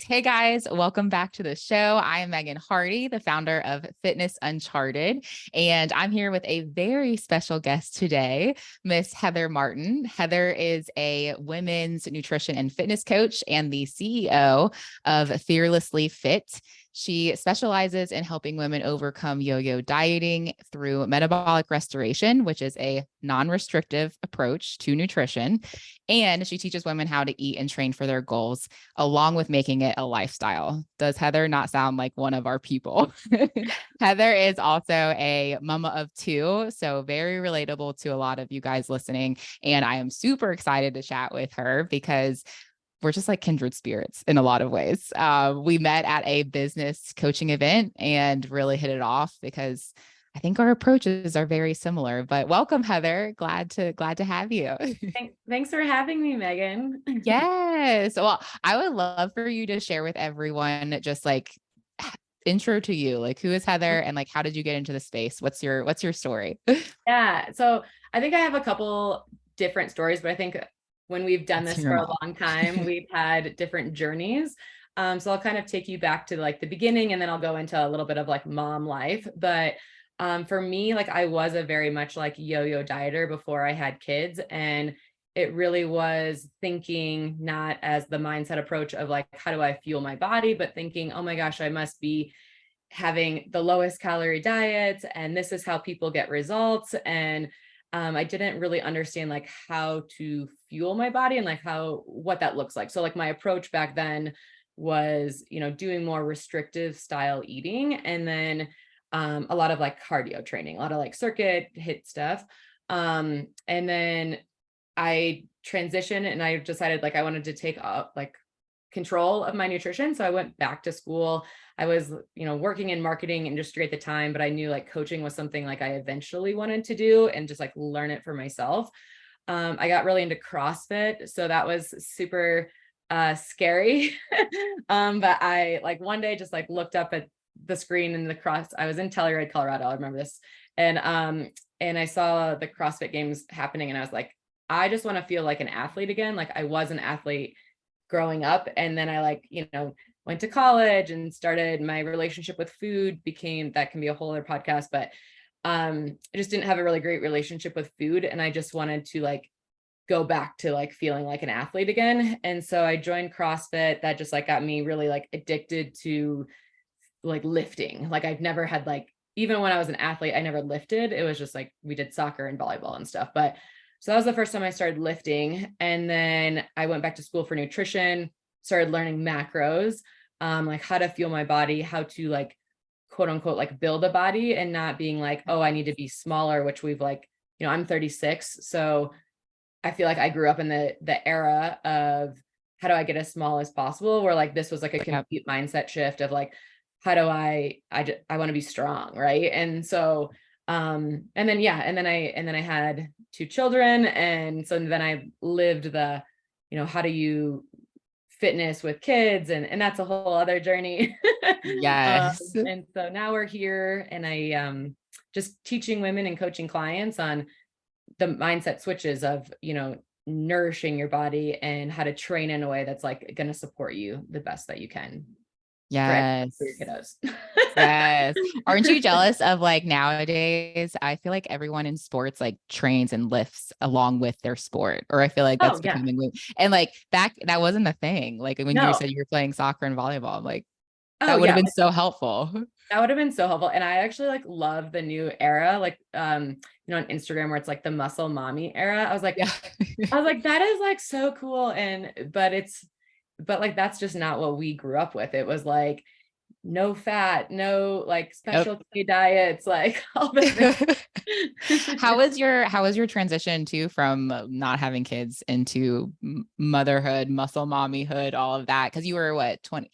Hey guys, welcome back to the show. I am Megan Hardy, the founder of Fitness Uncharted, and I'm here with a very special guest today, Miss Heather Martin. Heather is a women's nutrition and fitness coach and the CEO of Fearlessly Fit. She specializes in helping women overcome yo-yo dieting through metabolic restoration, which is a non-restrictive approach to nutrition. And she teaches women how to eat and train for their goals, along with making it a lifestyle. Does Heather not sound like one of our people? Heather is also a mama of two, so very relatable to a lot of you guys listening. And I am super excited to chat with her because we're just like kindred spirits in a lot of ways. We met at a business coaching event and really hit it off because I think our approaches are very similar. But welcome, Heather. Glad to have you. Thanks for having me, Megan. Yes. Well, I would love for you to share with everyone just like intro to you. Like, who is Heather and like how did you get into the space? What's your story? Yeah, so I think I have a couple different stories, but I think when we've done Let's this hear for 'em a all. long time, we've had different journeys. So I'll kind of take you back to like the beginning and then I'll go into a little bit of like mom life. But for me, like I was a very much like yo-yo dieter before I had kids. And it really was thinking not as the mindset approach of like, how do I fuel my body, but thinking, oh my gosh, I must be having the lowest calorie diets and this is how people get results. And I didn't really understand like how to fuel my body and like what that looks like. So like my approach back then was, doing more restrictive style eating and then a lot of like cardio training, a lot of like circuit hit stuff. And then I transitioned and I decided like I wanted to take up like control of my nutrition. So I went back to school. I was, working in marketing industry at the time, but I knew like coaching was something like I eventually wanted to do and just like learn it for myself. I got really into CrossFit. So that was super scary. But I like one day just like looked up at the screen in I was in Telluride, Colorado. I remember this. And I saw the CrossFit games happening and I was like, I just want to feel like an athlete again. Like I was an athlete growing up. And then I like, went to college and started my relationship with food that can be a whole other podcast, but I just didn't have a really great relationship with food. And I just wanted to like go back to like feeling like an athlete again. And so I joined CrossFit. That just like got me really like addicted to like lifting. Like I've never had like, even when I was an athlete, I never lifted. It was just like we did soccer and volleyball and stuff. But so that was the first time I started lifting. And then I went back to school for nutrition, started learning macros, like how to fuel my body, how to like, quote unquote, like build a body and not being like, oh, I need to be smaller, which we've like, I'm 36. So I feel like I grew up in the era of how do I get as small as possible, where like this was like a complete mindset shift of like, how do I want to be strong, right? And so and then I had two children, and so then I lived the, how do you fitness with kids, and that's a whole other journey. Yes. And so now we're here, and I just teaching women and coaching clients on the mindset switches of, nourishing your body and how to train in a way that's like going to support you the best that you can Yes. for your kiddos. Yes. Aren't you jealous of like nowadays? I feel like everyone in sports like trains and lifts along with their sport, or I feel like that's Oh yeah. becoming, and like back that wasn't a thing. Like when you No. said you were playing soccer and volleyball, I'm like, Oh that would have yeah. been so helpful. That would have been so helpful. And I actually like love the new era, like on Instagram where it's like the muscle mommy era. Yeah. I was like, that is like so cool. But like that's just not what we grew up with. It was like no fat, no like Yep. specialty diets, like all the things. How was your transition to from not having kids into motherhood, muscle mommyhood, all of that? Because you were what, 20?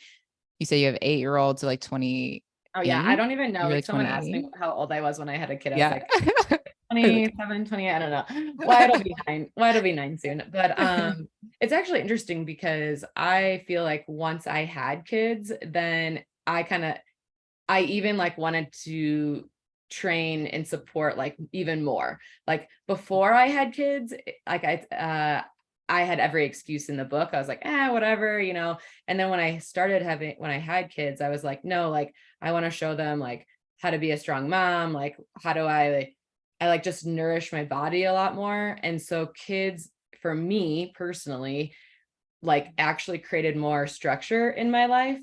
You say you have 8-year-old to like Oh yeah. I 28? don't even know. You're Like like someone asked 28? me how old I was when I had a kid. I was Yeah. like 27, 28. I don't know. Why it'll be 9. Why it'll be 9 soon. But it's actually interesting because I feel like once I had kids, then I even like wanted to train and support like even more. Like before I had kids, like I had every excuse in the book. I was like, whatever, And then when I had kids, I was like, no, like, I want to show them like how to be a strong mom. Like, how do I like just nourish my body a lot more. And so kids, for me personally, like actually created more structure in my life,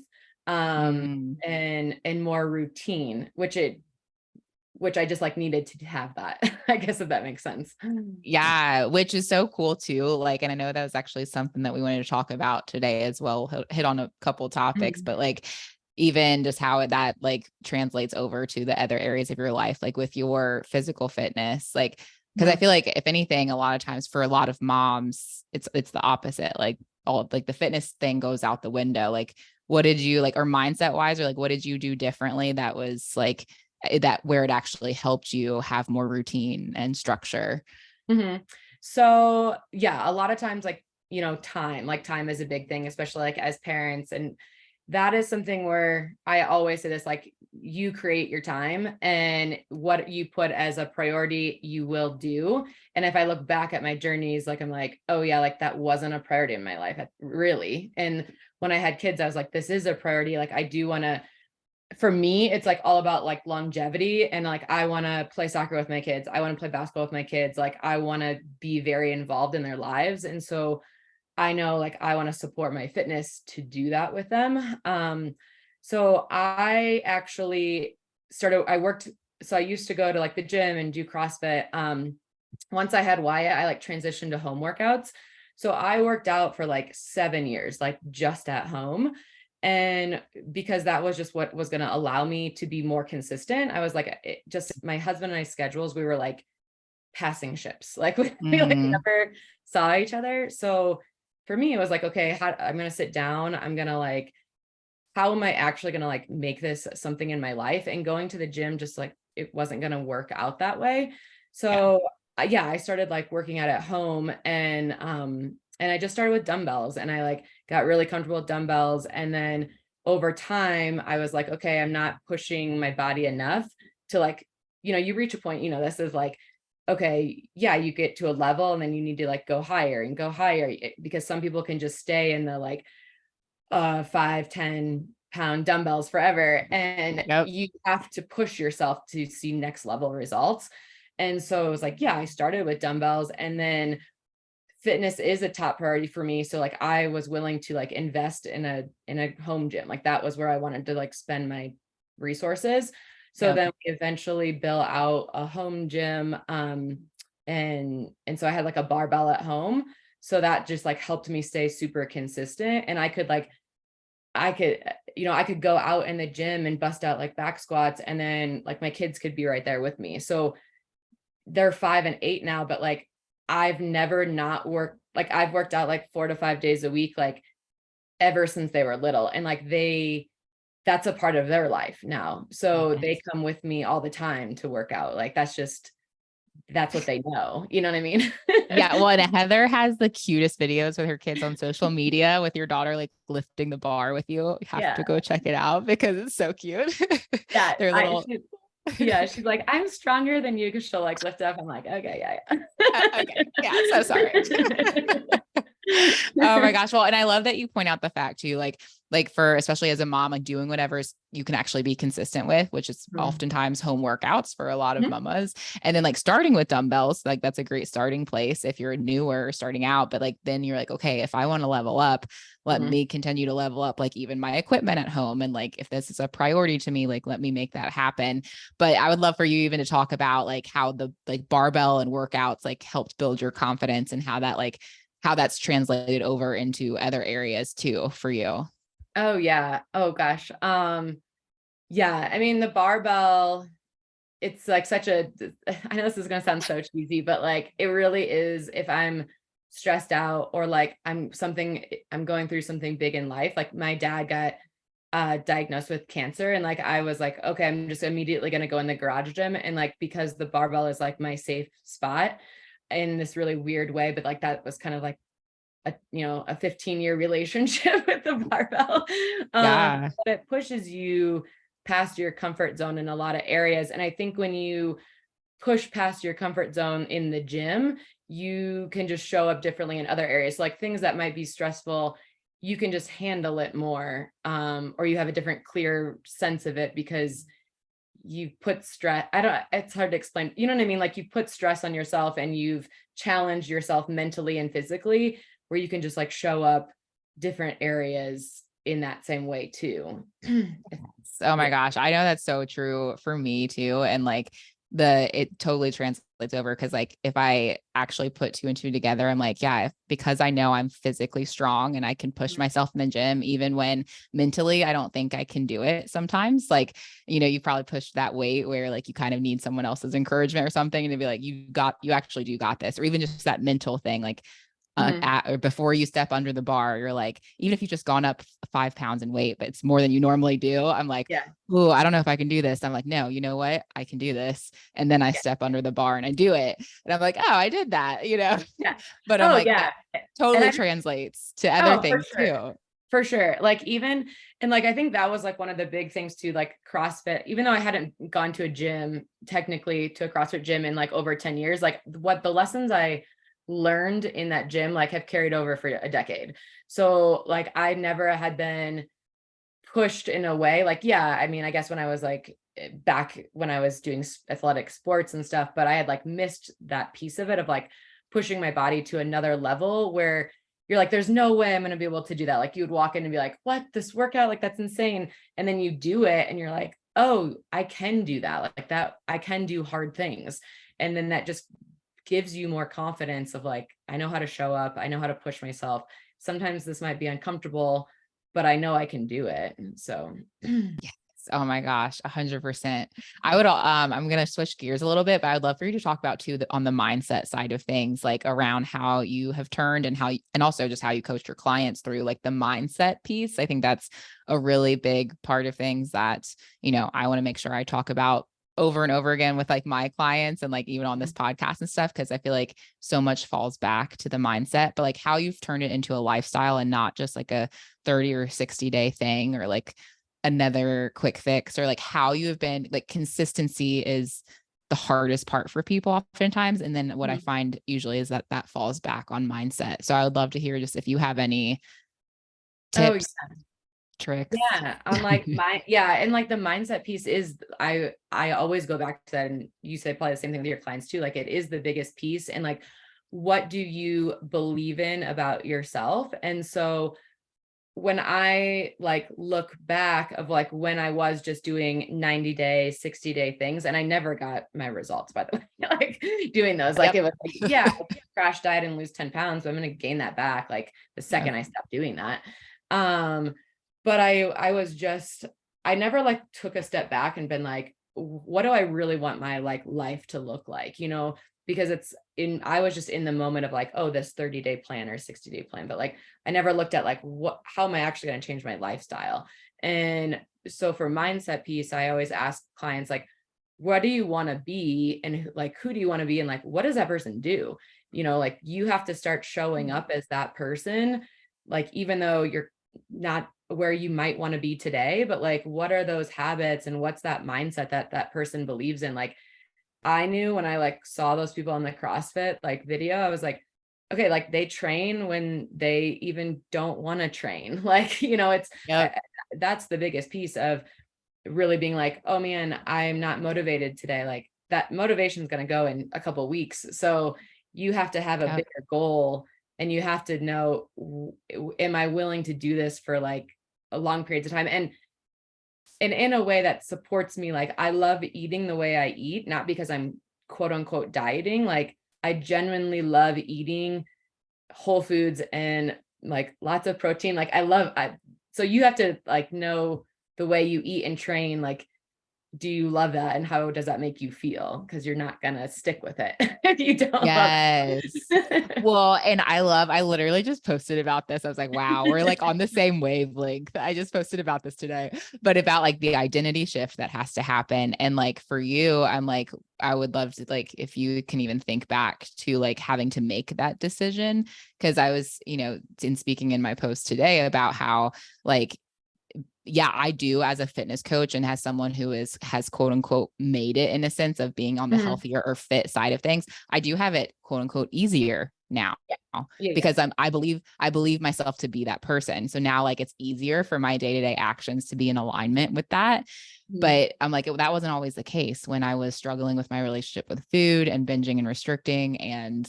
Mm. and more routine, which I just like needed to have that. I guess if that makes sense. Yeah, which is so cool too. Like, and I know that was actually something that we wanted to talk about today as well. Hit on a couple topics, Mhm. but like even just how that like translates over to the other areas of your life, like with your physical fitness, like because I Mhm. feel like if anything, a lot of times for a lot of moms, it's the opposite. Like all like the fitness thing goes out the window. Like, what did you like, or mindset wise, or like what did you do differently that was like that where it actually helped you have more routine and structure? Mhm. So yeah, a lot of times time is a big thing, especially like as parents. And that is something where I always say this, like, you create your time, and what you put as a priority, you will do. And if I look back at my journeys, like, I'm like, oh yeah, like that wasn't a priority in my life, really. And when I had kids, I was like, this is a priority. Like, I do want to, for me, it's like all about like longevity, and like I want to play soccer with my kids. I want to play basketball with my kids. Like, I want to be very involved in their lives. And so I know like I want to support my fitness to do that with them. So I actually I worked, so I used to go to like the gym and do CrossFit. Once I had Wyatt, I like transitioned to home workouts. So I worked out for like 7 years, like just at home. And because that was just what was going to allow me to be more consistent, I was like, just my husband and I schedules, we were like passing ships. Like we like Mm, never saw each other. So for me, it was like, okay, I'm going to sit down. I'm going to like, how am I actually going to like make this something in my life? And going to the gym, just like, it wasn't going to work out that way. yeah. So yeah, I started like working out at home, and I just started with dumbbells, and I like got really comfortable with dumbbells. And then over time, I was like, okay, I'm not pushing my body enough to like, you reach a point, this is like, okay, yeah, you get to a level and then you need to like go higher and go higher, because some people can just stay in the like 5-10 pound dumbbells forever, and Yep. you have to push yourself to see next level results. And so it was like, yeah, I started with dumbbells, and then fitness is a top priority for me. So like I was willing to like invest in a home gym. Like that was where I wanted to like spend my resources. So Yep. then we eventually built out a home gym. And so I had like a barbell at home. So that just like helped me stay super consistent. And I could go out in the gym and bust out like back squats, and then like my kids could be right there with me. So they're 5 and 8 now, but like I've never not worked, like I've worked out like 4 to 5 days a week, like ever since they were little. And like that's a part of their life now. So they Yes. come with me all the time to work out. Like that's what they know. You know what I mean? Yeah. Well, and Heather has the cutest videos with her kids on social media with your daughter like lifting the bar with you. You have Yeah. to go check it out because it's so cute. Yeah. They're little. Yeah. She's like, I'm stronger than you, because she'll like lift up. I'm like, okay, Okay. Yeah. So sorry. yeah. Oh my gosh. Well, and I love that you point out the fact too, like for, especially as a mom, like doing whatever you can actually be consistent with, which is Mhm. oftentimes home workouts for a lot of Mhm. mamas. And then like starting with dumbbells, like that's a great starting place if you're newer starting out. But like, then you're like, okay, if I want to level up, let Mhm. me continue to level up, like even my equipment at home. And like, if this is a priority to me, like, let me make that happen. But I would love for you even to talk about like how the like barbell and workouts like helped build your confidence and how that like how that's translated over into other areas too for you. Oh yeah. Oh gosh. Yeah, I mean the barbell, it's like such a I know this is going to sound so cheesy, but like it really is. If I'm stressed out, or like I'm going through something big in life, like my dad got diagnosed with cancer, and like I was like, okay, I'm just immediately going to go in the garage gym, and like because the barbell is like my safe spot in this really weird way, but like that was kind of like a 15-year relationship with the barbell. Yeah. But it pushes you past your comfort zone in a lot of areas. And I think when you push past your comfort zone in the gym, you can just show up differently in other areas. Like things that might be stressful, you can just handle it more, or you have a different clear sense of it because you've put stress. It's hard to explain. You know what I mean? Like you've put stress on yourself and you've challenged yourself mentally and physically, where you can just like show up different areas in that same way too. Oh my Yeah. gosh. I know that's so true for me too. And like it totally translates over because like if I actually put two and two together, I'm like, yeah, because I know I'm physically strong and I can push myself in the gym, even when mentally I don't think I can do it sometimes. Like, you probably pushed that weight where like you kind of need someone else's encouragement or something. And to be like, you actually do got this, or even just that mental thing. Like, Mhm. or before you step under the bar, you're like, even if you just gone up 5 pounds in weight, but it's more than you normally do. I'm like, Yeah. oh, I don't know if I can do this. I'm like, no, you know what? I can do this. And then I Yeah. step under the bar and I do it. And I'm like, oh, I did that. Yeah. But I'm Oh like, that yeah. And totally I translates to other Oh, for things sure. too. For sure. Like even, and like, I think that was like one of the big things too, like CrossFit, even though I hadn't gone to a gym, technically to a CrossFit gym in like over 10 years, like what the lessons I learned in that gym, like have carried over for a decade. So like, I never had been pushed in a way like, yeah, I mean, I guess when I was like back when I was doing athletic sports and stuff, but I had like missed that piece of it of like pushing my body to another level where you're like, there's no way I'm going to be able to do that. Like you would walk in and be like, what, this workout, like that's insane. And then you do it and you're like, oh, I can do that. Like that, I can do hard things. And then that just gives you more confidence of like, I know how to show up. I know how to push myself. Sometimes this might be uncomfortable, but I know I can do it. So Yes. Oh my gosh, 100%. I'm going to switch gears a little bit, but I would love for you to talk about too, on the mindset side of things, like around how you have turned and and also just how you coach your clients through like the mindset piece. I think that's a really big part of things that, I want to make sure I talk about over and over again with like my clients and like even on this podcast and stuff. Cause I feel like so much falls back to the mindset, but like how you've turned it into a lifestyle and not just like a 30 or 60-day thing or like another quick fix, or like how you have been like consistency is the hardest part for people oftentimes. And then what I find usually is that falls back on mindset. So I would love to hear just if you have any oh tips, tricks. yeah, on like yeah, and like the mindset piece is I always go back to that, and you say probably the same thing with your clients too. Like it is the biggest piece, and like what do you believe in about yourself? And so when I like look back of like when I was just doing 90-day, 60-day things, and I never got my results, by the way, like doing those, like Yep. it was like, yeah, crash diet and lose 10 pounds, but I'm going to gain that back like the Yep. second I stopped doing that. But I was just, I never like took a step back and been like, what do I really want my like life to look like, because I was just in the moment of like, oh, this 30-day plan or 60-day plan, but like, I never looked at like, how am I actually going to change my lifestyle? And so for mindset piece, I always ask clients, like, what do you want to be? And like, who do you want to be? And like, what does that person do? Like you have to start showing up as that person, like, even though you're not where you might want to be today, but like, what are those habits and what's that mindset that that person believes in? Like, I knew when I like saw those people on the CrossFit like video, I was like, okay, like they train when they even don't want to train. Like, Yep. that's the biggest piece of really being like, oh man, I'm not motivated today. Like that motivation is going to go in a couple of weeks. So you have to have a Yep. bigger goal, and you have to know, am I willing to do this for like a long periods of time? And in a way that supports me. Like I love eating the way I eat, not because I'm quote unquote dieting. Like I genuinely love eating whole foods and like lots of protein. Like so you have to like know the way you eat and train. Like, do you love that? And how does that make you feel? Because you're not going to stick with it if you don't love Yes. it. Well, and I literally just posted about this. I was like, wow, we're like on the same wavelength. I just posted about this today, but about like the identity shift that has to happen. And like for you, I'm like, I would love to, like, if you can even think back to like having to make that decision. Cause I was, in speaking in my post today about how like yeah, I do as a fitness coach and as someone who has quote unquote made it in a sense of being on the Mhm. healthier or fit side of things. I do have it quote unquote easier now Yeah. Yeah, yeah. because I believe myself to be that person. So now like it's easier for my day-to-day actions to be in alignment with that. Mhm. But I'm like, that wasn't always the case when I was struggling with my relationship with food and binging and restricting and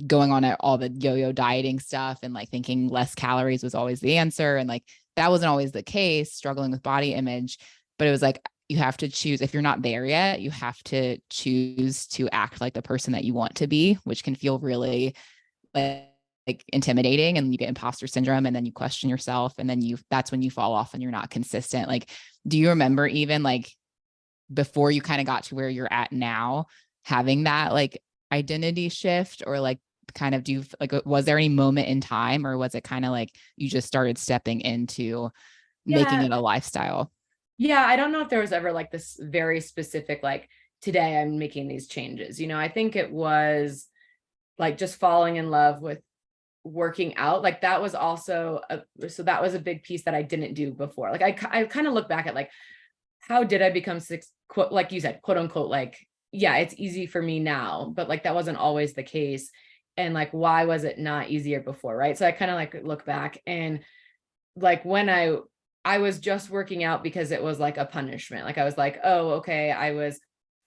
going on all the yo-yo dieting stuff and like thinking less calories was always the answer. And like, that wasn't always the case, struggling with body image, but it was like, you have to choose. If you're not there yet, you have to choose to act like the person that you want to be, which can feel really like, intimidating, and you get imposter syndrome, and then you question yourself, and then that's when you fall off and you're not consistent. Like, do you remember even like before you kind of got to where you're at now, having that like identity shift, or like kind of was there any moment in time, or was it kind of like you just started stepping into making Yeah. it a lifestyle? Yeah, I don't know if there was ever like this very specific, like, today I'm making these changes. I think it was like just falling in love with working out. Like that was also so that was a big piece that I didn't do before. Like I kind of look back at like, how did I become six, quote, like you said, quote unquote, like, yeah, it's easy for me now, but like that wasn't always the case. And like, why was it not easier before? Right. So I kind of like look back, and like when I was just working out because it was like a punishment. Like I was like, oh, okay,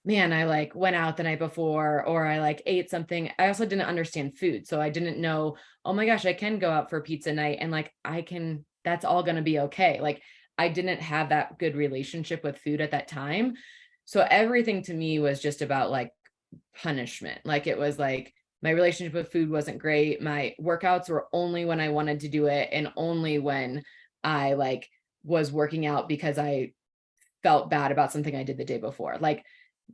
man, I like went out the night before, or I like ate something. I also didn't understand food. So I didn't know, oh my gosh, I can go out for pizza night and like that's all going to be okay. Like I didn't have that good relationship with food at that time. So everything to me was just about like punishment. Like it was like my relationship with food wasn't great. My workouts were only when I wanted to do it, and only when I like was working out because I felt bad about something I did the day before. Like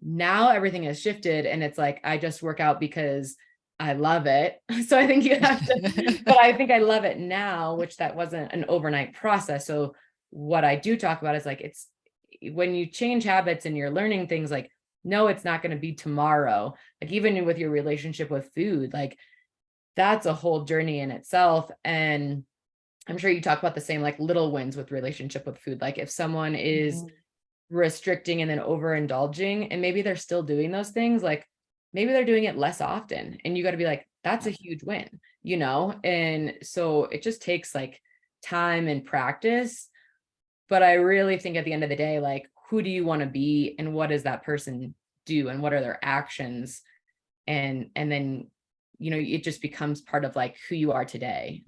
now everything has shifted, and it's like I just work out because I love it. So I think you have to, but I think I love it now, which that wasn't an overnight process. So what I do talk about is like, it's when you change habits and you're learning things, like, no, it's not going to be tomorrow. Like even with your relationship with food, like that's a whole journey in itself. And I'm sure you talk about the same, like little wins with relationship with food. Like if someone is Mhm. restricting and then overindulging, and maybe they're still doing those things, like maybe they're doing it less often, and you got to be like, that's a huge win. And so it just takes like time and practice. But I really think at the end of the day, like, who do you want to be, and what does that person do, and what are their actions? And then it just becomes part of like who you are today.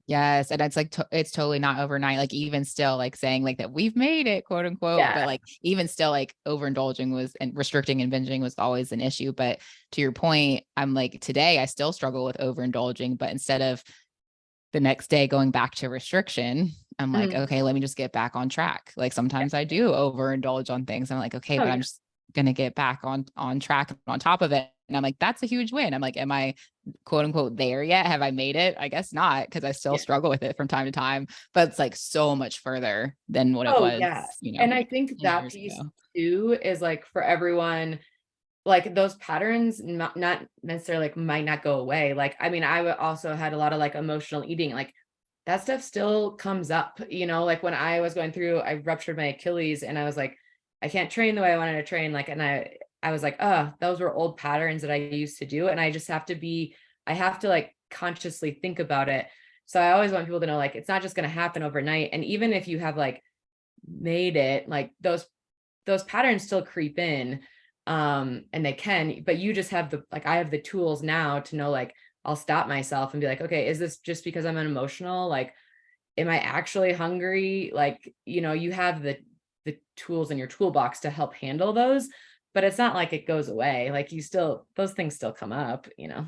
Yes, and it's like it's totally not overnight. Like even still, like saying like that we've made it, quote unquote, Yeah. but like even still, like overindulging was and restricting and binging was always an issue. But to your point, I'm like today I still struggle with overindulging, but instead of the next day going back to restriction, I'm like, Mhm. okay, let me just get back on track. Like Yeah. sometimes I do overindulge on things. I'm like, okay, Oh but yeah. I'm just gonna get back on track and on top of it. And I'm like, that's a huge win. I'm like, am I quote unquote there yet? Have I made it? I guess not, because I still Yeah. struggle with it from time to time, but it's like so much further than what it Oh was, yeah. And I think 10 that years piece ago. too is like for everyone, like those patterns not necessarily like might not go away. Like I mean, also had a lot of like emotional eating, like that stuff still comes up, like when I was going through, I ruptured my Achilles, and I was like, I can't train the way I wanted to train. Like, and I was like, oh, those were old patterns that I used to do. And I have to like consciously think about it. So I always want people to know, like, it's not just going to happen overnight. And even if you have like made it, like those patterns still creep in. And they can, but you just have I have the tools now to know, like, I'll stop myself and be like, okay, is this just because I'm emotional? Like, am I actually hungry? Like, you have the tools in your toolbox to help handle those, but it's not like it goes away. Like those things still come up. Yeah.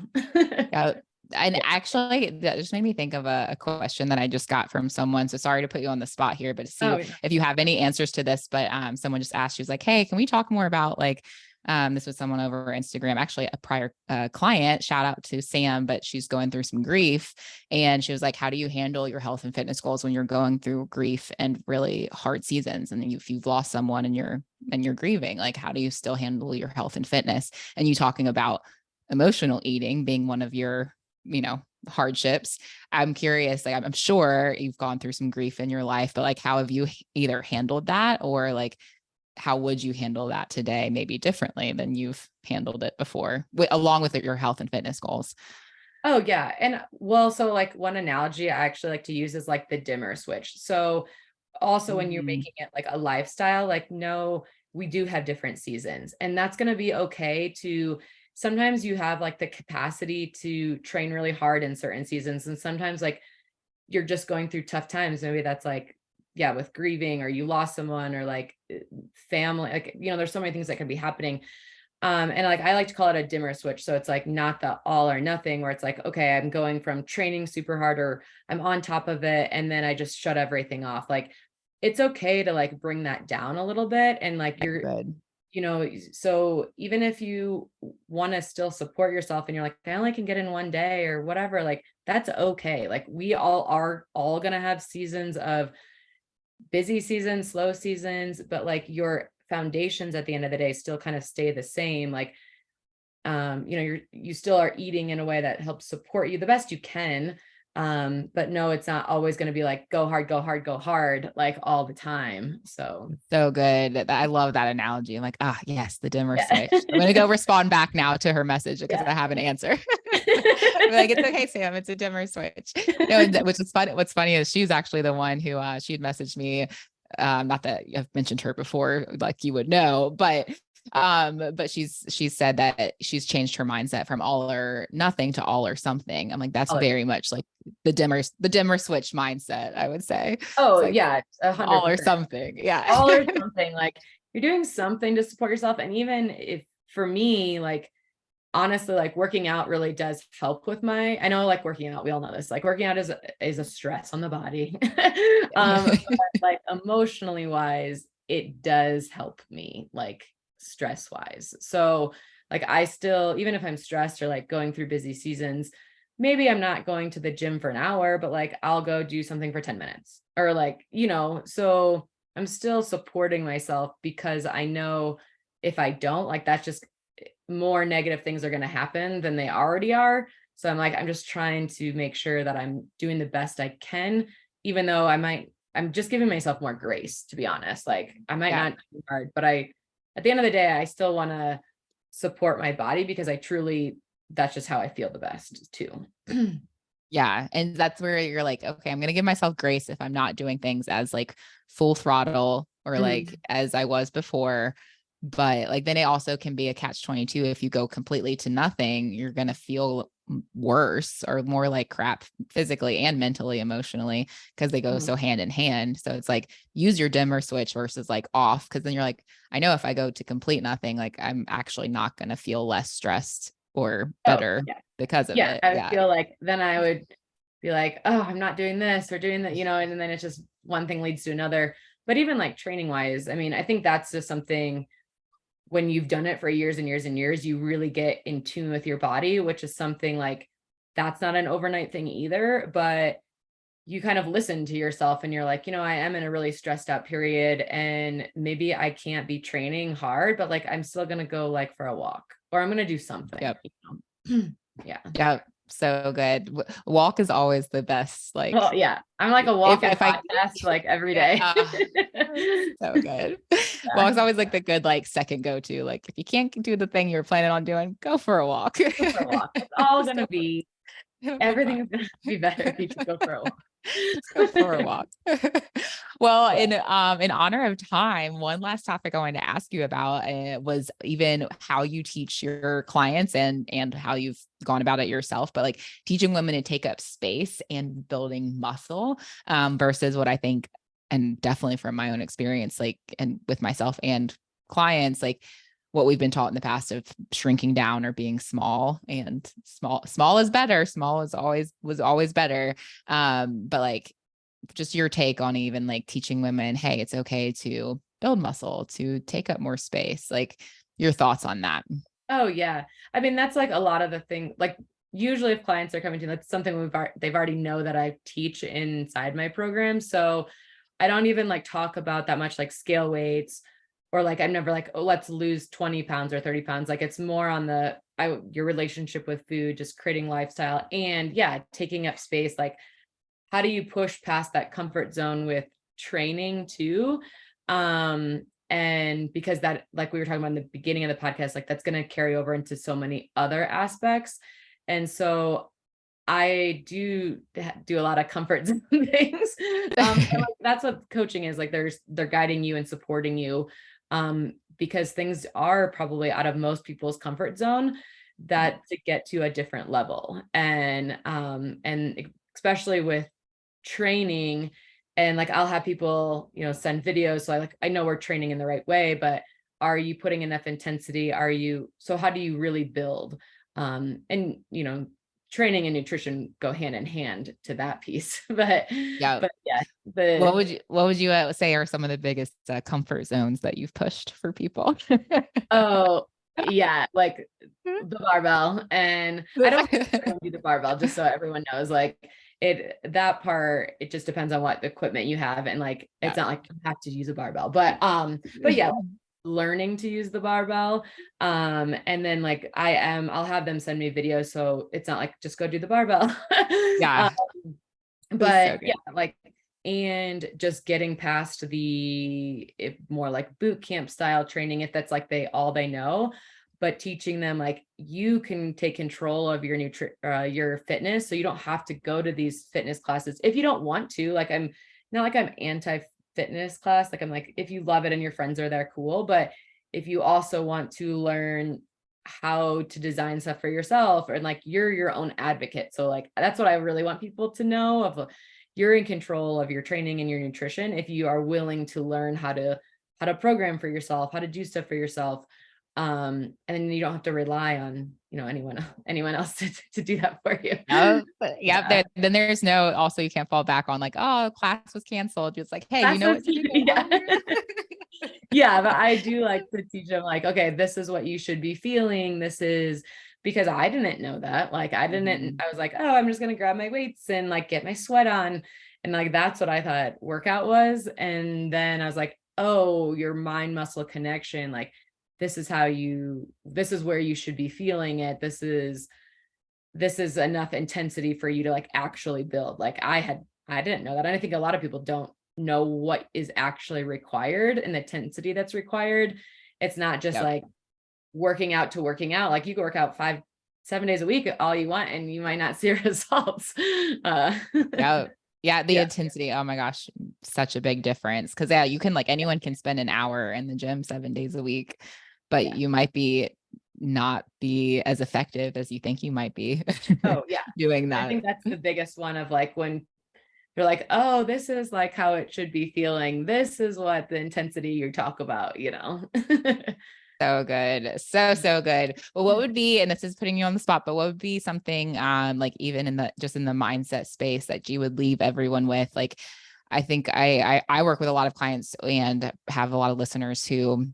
And Yeah. actually, that just made me think of a question that I just got from someone. So sorry to put you on the spot here, but to see Oh, yeah. if you have any answers to this. But someone just asked, she was like, hey, can we talk more about like, this was someone over Instagram, actually a prior client, shout out to Sam, but she's going through some grief. And she was like, how do you handle your health and fitness goals when you're going through grief and really hard seasons? And if you've lost someone and you're grieving, like, how do you still handle your health and fitness? And you talking about emotional eating being one of your hardships. I'm curious, like, I'm sure you've gone through some grief in your life, but like, how have you either handled that, or like, how would you handle that today, maybe differently than you've handled it before, along with your health and fitness goals? Oh yeah. And well, so like one analogy I actually like to use is like the dimmer switch. So also when you're Mm, making it like a lifestyle, like no, we do have different seasons, and that's going to be okay. To sometimes you have like the capacity to train really hard in certain seasons, and sometimes like you're just going through tough times. Maybe that's like, yeah, with grieving, or you lost someone, or like family, like, there's so many things that can be happening. And like I like to call it a dimmer switch. So it's like not the all or nothing where it's like, okay, I'm going from training super hard, or I'm on top of it, and then I just shut everything off. Like it's okay to like bring that down a little bit. And like good. so even if you want to still support yourself and you're like, I only can get in one day or whatever, like that's okay. Like we all are all gonna have seasons of busy seasons, slow seasons, but like your foundations at the end of the day still kind of stay the same. Like, you still are eating in a way that helps support you the best you can. But no, it's not always going to be like go hard, go hard, go hard, like all the time. So So good. I love that analogy. I'm like, yes, the dimmer yeah. switch. I'm gonna go respond back now to her message because Yeah. I have an answer. I'm like, it's okay, Sam. It's a dimmer switch. No, which is funny. What's funny is she's actually the one who she'd messaged me. Not that I've mentioned her before, like you would know, but she said that she's changed her mindset from all or nothing to all or something. I'm like, that's Oh, very much like the dimmer switch mindset, I would say. It's oh like yeah, all or 100%. something. Yeah. All or something. Like you're doing something to support yourself. And even if for me, like honestly, like working out really does help with I know like working out, we all know this, like working out is a stress on the body. But like emotionally wise, it does help me like stress wise. So like I still, even if I'm stressed or like going through busy seasons, maybe I'm not going to the gym for an hour, but like I'll go do something for 10 minutes or like, so I'm still supporting myself because I know if I don't, like that's just more negative things are going to happen than they already are. So I'm like, I'm just trying to make sure that I'm doing the best I can, even though I'm just giving myself more grace, to be honest. Like I might Yeah. not do hard, but at the end of the day, I still want to support my body because that's just how I feel the best too. Yeah. And that's where you're like, okay, I'm going to give myself grace if I'm not doing things as like full throttle or like Mhm. as I was before. But like, then it also can be a catch 22. If you go completely to nothing, you're going to feel worse or more like crap physically and mentally, emotionally, because they go Mhm. so hand in hand. So it's like use your dimmer switch versus like off. Cause then you're like, I know if I go to complete nothing, like I'm actually not going to feel less stressed or Oh, better yeah. because of Yeah. it. I would Yeah. feel like then I would be like, oh, I'm not doing this or doing that, and then it's just one thing leads to another. But even like training wise, I mean, I think that's just something when you've done it for years and years and years, you really get in tune with your body, which is something like that's not an overnight thing either, but you kind of listen to yourself and you're like, I am in a really stressed out period and maybe I can't be training hard, but like I'm still going to go like for a walk or I'm going to do something. Yep. Yeah. Yep. So good. Walk is always the best. Like Well, yeah. I'm like a if walking if I podcast like every yeah, day. so good. Well, Yeah. it's always like the good like second go to. Like if you can't do the thing you're planning on doing, go for a walk. Go for a walk. It's all Just gonna go for it. be It'll be everything fine. is gonna be better if you just go for a walk. Let's go for a walk. Well, in honor of time, one last topic I wanted to ask you about was even how you teach your clients and how you've gone about it yourself, but like teaching women to take up space and building muscle versus what I think, and definitely from my own experience, like and with myself and clients, like what we've been taught in the past of shrinking down or being small, and small is better. Small is always was always better. But like just your take on even like teaching women, hey, it's okay to build muscle, to take up more space, like your thoughts on that. Oh yeah. I mean, that's like a lot of the thing, like usually if clients are coming to, that's something they've already know that I teach inside my program. So I don't even like talk about that much like scale weights, or like, I'm never like, oh, let's lose 20 pounds or 30 pounds. Like it's more on your relationship with food, just creating lifestyle and taking up space. Like, how do you push past that comfort zone with training too? And because that, like we were talking about in the beginning of the podcast, like that's going to carry over into so many other aspects. And so I do a lot of comfort zone things. And like, that's what coaching is like. They're guiding you and supporting you, because things are probably out of most people's comfort zone that to get to a different level. And especially with training, and like I'll have people, send videos. So I know we're training in the right way, but are you putting enough intensity? So how do you really build? And training and nutrition go hand in hand to that piece. but Yeah. but yeah, What would you say are some of the biggest comfort zones that you've pushed for people? oh yeah, like the barbell. And I don't do the barbell, just so everyone knows, like that part, it just depends on what equipment you have. And like, it's not like you have to use a barbell, but yeah, learning to use the barbell. And then like I'll have them send me videos. So it's not like just go do the barbell. Yeah. But yeah, like, and just getting past more like boot camp style training, if that's like all they know, but teaching them like you can take control of your fitness. So you don't have to go to these fitness classes if you don't want to. Like, I'm not like I'm anti fitness class. Like, I'm like, if you love it and your friends are there, cool. But if you also want to learn how to design stuff for yourself, or like you're your own advocate. So like, that's what I really want people to know of. You're in control of your training and your nutrition if you are willing to learn how to program for yourself, how to do stuff for yourself. And then you don't have to rely on, anyone else to do that for you. Oh, then there's also you can't fall back on like, oh, class was canceled. It's like, hey, you know what to do. Yeah. Yeah, but I do like to teach them like, okay, this is what you should be feeling. This is because I didn't know that. Like I was like, oh, I'm just going to grab my weights and like get my sweat on. And like, that's what I thought workout was. And then I was like, oh, your mind muscle connection. Like, this is where you should be feeling it. This is enough intensity for you to like actually build. Like I didn't know that. And I think a lot of people don't know what is actually required and the intensity that's required. It's not just like working out to working out. Like you can work out 5-7 days a week all you want and you might not see results. The intensity. Oh my gosh, such a big difference. Cause you can like anyone can spend an hour in the gym 7 days a week, but you might not be as effective as you think you might be. Oh yeah. Doing that. I think that's the biggest one of like, when you're like, oh, this is like how it should be feeling. This is what the intensity you talk about, So good. So good. Well, what would be, and this is putting you on the spot, but what would be something like even in the mindset space that you would leave everyone with? Like, I think I work with a lot of clients and have a lot of listeners who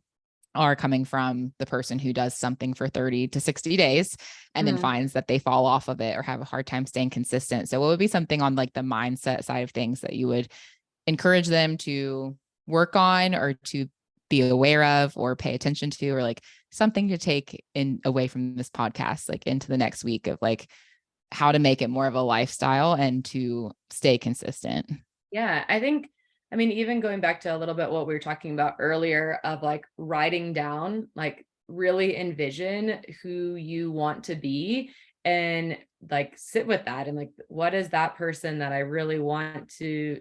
are coming from the person who does something for 30 to 60 days and then finds that they fall off of it or have a hard time staying consistent. So what would be something on like the mindset side of things that you would encourage them to work on or to be aware of or pay attention to, or like something to take away from this podcast, like into the next week of like how to make it more of a lifestyle and to stay consistent? Yeah, I mean, even going back to a little bit what we were talking about earlier of like writing down, like really envision who you want to be and like sit with that. And like, what is that person that I really want to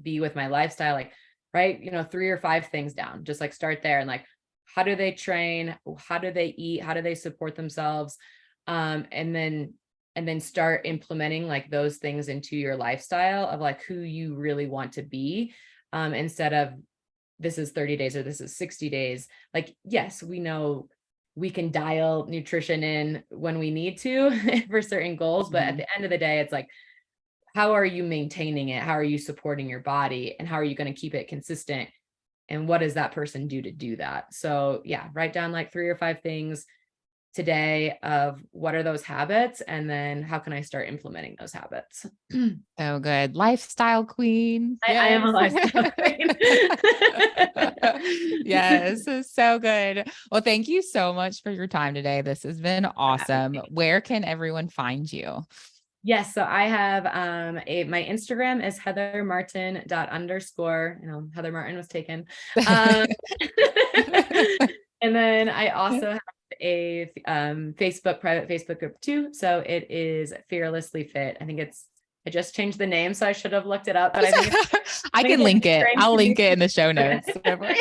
be with my lifestyle? Like, right, 3 or 5 things down, just like start there. And like, how do they train? How do they eat? How do they support themselves? And then start implementing like those things into your lifestyle of like who you really want to be, instead of this is 30 days or this is 60 days. Like, yes, we know we can dial nutrition in when we need to for certain goals, but at the end of the day, it's like, how are you maintaining it? How are you supporting your body? And how are you going to keep it consistent? And what does that person do to do that? So yeah, write down like 3 or 5 things, today of what are those habits, and then how can I start implementing those habits. So good. Lifestyle queen. I am Yes. a lifestyle queen. Yes. So good. Well, thank you so much for your time today. This has been awesome. Where can everyone find you? Yes, so I have my Instagram is heathermartin._. Heather Martin was taken. Um, and then I also have a private Facebook group too. So it is Fearlessly Fit. I just changed the name, so I should have looked it up, but I can link it. I'll link it in the show Okay. notes. Don't worry.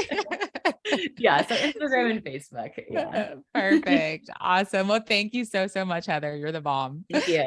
Yeah, so Instagram and Facebook. Yeah. Perfect. Awesome. Well, thank you so much, Heather. You're the bomb. Thank you.